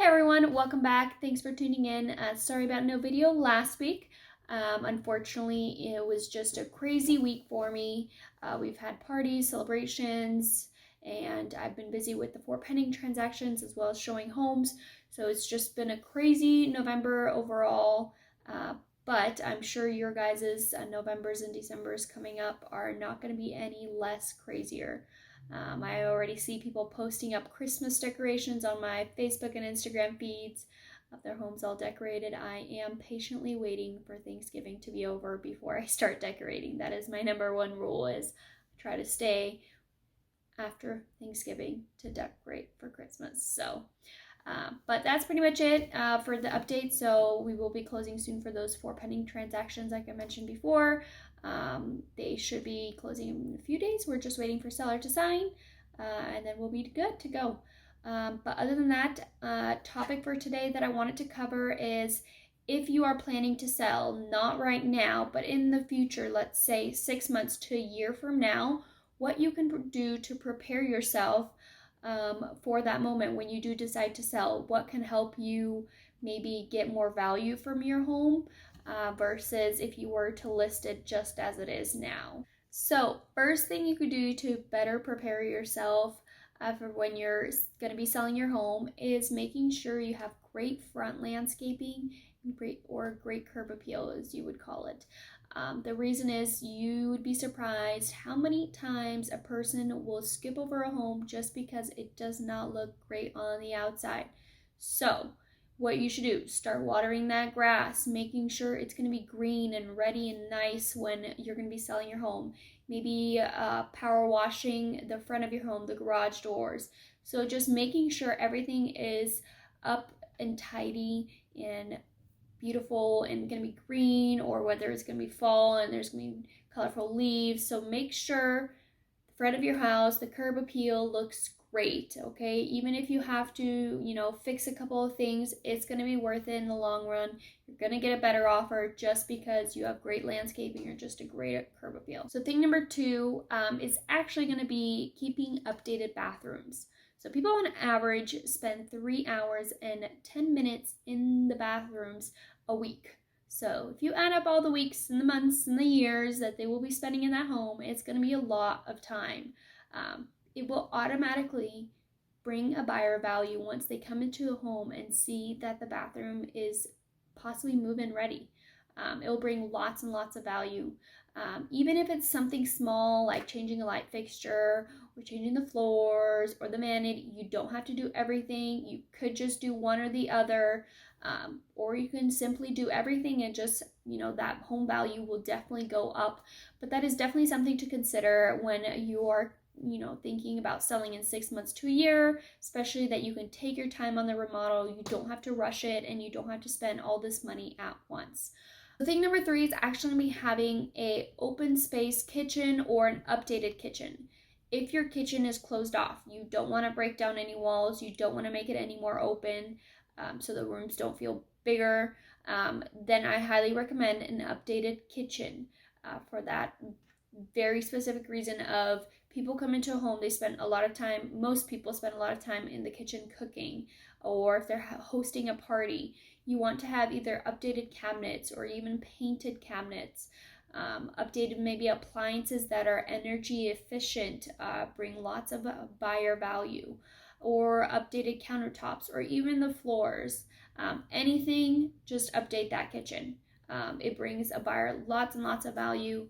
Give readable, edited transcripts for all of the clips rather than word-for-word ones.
Hey everyone, welcome back. Thanks for tuning in. Sorry about no video last week. Unfortunately, it was just a crazy week for me. We've had parties, celebrations, and I've been busy with the 4 pending transactions as well as showing homes. So it's just been a crazy November overall. But I'm sure your guys' Novembers and Decembers coming up are not going to be any less crazier. I already see people posting up Christmas decorations on my Facebook and Instagram feeds of their homes all decorated. I am patiently waiting for Thanksgiving to be over before I start decorating. That is my number one rule, is try to stay after Thanksgiving to decorate for Christmas. But that's pretty much it for the update. So we will be closing soon for those 4 pending transactions like I mentioned before. They should be closing in a few days. We're just waiting for seller to sign, and then we'll be good to go. But other than that, topic for today that I wanted to cover is if you are planning to sell, not right now, but in the future, let's say 6 months to a year from now, what you can do to prepare yourself for that moment when you do decide to sell. What can help you maybe get more value from your home versus if you were to list it just as it is now. So first thing you could do to better prepare yourself for when you're going to be selling your home is making sure you have great front landscaping and great curb appeal, as you would call it. The reason is you would be surprised how many times a person will skip over a home just because it does not look great on the outside. So what you should do, start watering that grass, making sure it's going to be green and ready and nice when you're going to be selling your home. Maybe power washing the front of your home, the garage doors. So just making sure everything is up and tidy and beautiful and going to be green, or whether it's going to be fall and there's going to be colorful leaves. So make sure the front of your house, the curb appeal looks great, okay? Even if you have to, fix a couple of things, it's going to be worth it in the long run. You're going to get a better offer just because you have great landscaping or just a great curb appeal. So thing number 2 is actually going to be keeping updated bathrooms. So people on average spend 3 hours and 10 minutes in the bathrooms a week. So if you add up all the weeks and the months and the years that they will be spending in that home, it's going to be a lot of time. It will automatically bring a buyer value once they come into a home and see that the bathroom is possibly move-in ready. It will bring lots and lots of value. Even if it's something small like changing a light fixture or changing the floors or the vanity, you don't have to do everything. You could just do one or the other, or you can simply do everything and just, that home value will definitely go up. But that is definitely something to consider when you are thinking about selling in 6 months to a year, especially that you can take your time on the remodel. You don't have to rush it and you don't have to spend all this money at once. So thing number 3 is actually going to be having a open space kitchen or an updated kitchen. If your kitchen is closed off, you don't want to break down any walls, you don't want to make it any more open so the rooms don't feel bigger, then I highly recommend an updated kitchen for that very specific reason of people come into a home, they spend a lot of time, most people spend a lot of time in the kitchen cooking, or if they're hosting a party, you want to have either updated cabinets or even painted cabinets, updated maybe appliances that are energy efficient, bring lots of buyer value, or updated countertops, or even the floors. Anything, just update that kitchen. It brings a buyer lots and lots of value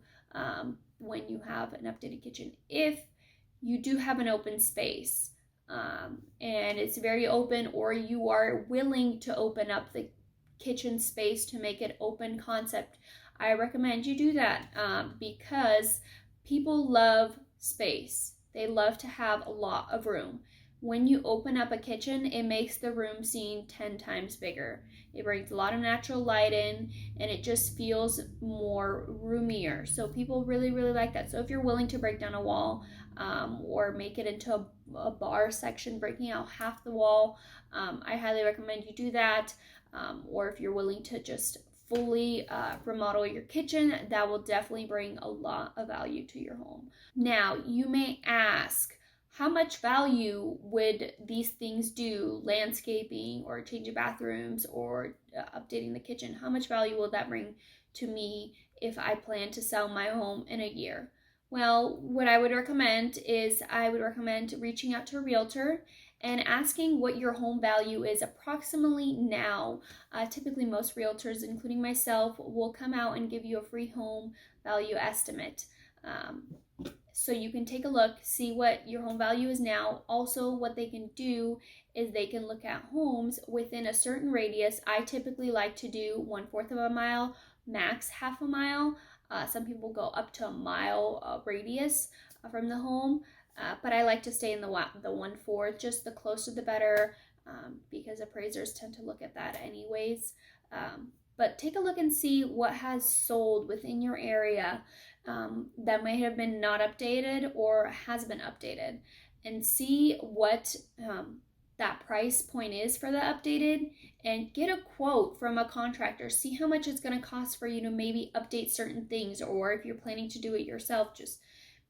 when you have an updated kitchen. If you do have an open space and it's very open, or you are willing to open up the kitchen space to make it open concept, I recommend you do that because people love space. They love to have a lot of room. When you open up a kitchen, it makes the room seem 10 times bigger. It brings a lot of natural light in, and it just feels more roomier. So people really, really like that. So if you're willing to break down a wall or make it into a bar section, breaking out half the wall, I highly recommend you do that. Or if you're willing to just fully remodel your kitchen, that will definitely bring a lot of value to your home. Now, you may ask, how much value would these things do, landscaping or changing bathrooms or updating the kitchen? How much value will that bring to me if I plan to sell my home in a year? Well, what I would recommend is I would recommend reaching out to a realtor and asking what your home value is approximately now. Typically, most realtors, including myself, will come out and give you a free home value estimate. So you can take a look, see what your home value is now. Also, what they can do is they can look at homes within a certain radius. I typically like to do 1/4 of a mile, max half a mile. Some people go up to a mile radius from the home, but I like to stay in the 1/4, just the closer the better, because appraisers tend to look at that anyways. But take a look and see what has sold within your area that might have been not updated or has been updated, and see what that price point is for the updated, and get a quote from a contractor. See how much it's going to cost for you to maybe update certain things, or if you're planning to do it yourself, just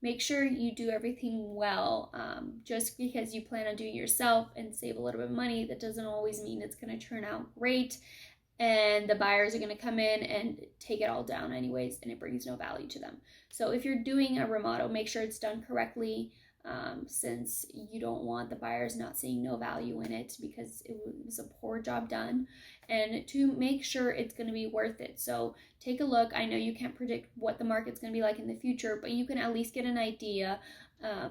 make sure you do everything well. Just because you plan on doing it yourself and save a little bit of money, that doesn't always mean it's going to turn out great, and the buyers are going to come in and take it all down anyways, and it brings no value to them. So if you're doing a remodel, make sure it's done correctly, since you don't want the buyers not seeing no value in it because it was a poor job done, and to make sure it's going to be worth it. So take a look. I know you can't predict what the market's going to be like in the future, but you can at least get an idea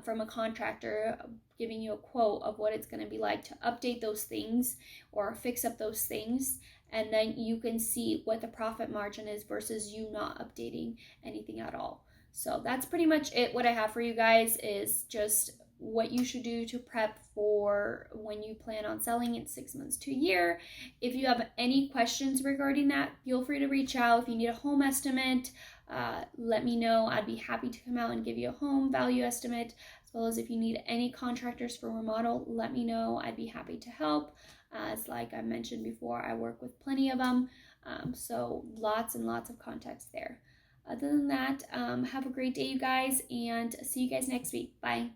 from a contractor giving you a quote of what it's going to be like to update those things or fix up those things, and then you can see what the profit margin is versus you not updating anything at all. So that's pretty much it. What I have for you guys is just what you should do to prep for when you plan on selling in 6 months to a year. If you have any questions regarding that, feel free to reach out. If you need a home estimate, let me know. I'd be happy to come out and give you a home value estimate. As well as if you need any contractors for remodel, let me know. I'd be happy to help. As like I mentioned before, I work with plenty of them. So lots and lots of contacts there. Other than that, have a great day, you guys, and see you guys next week. Bye.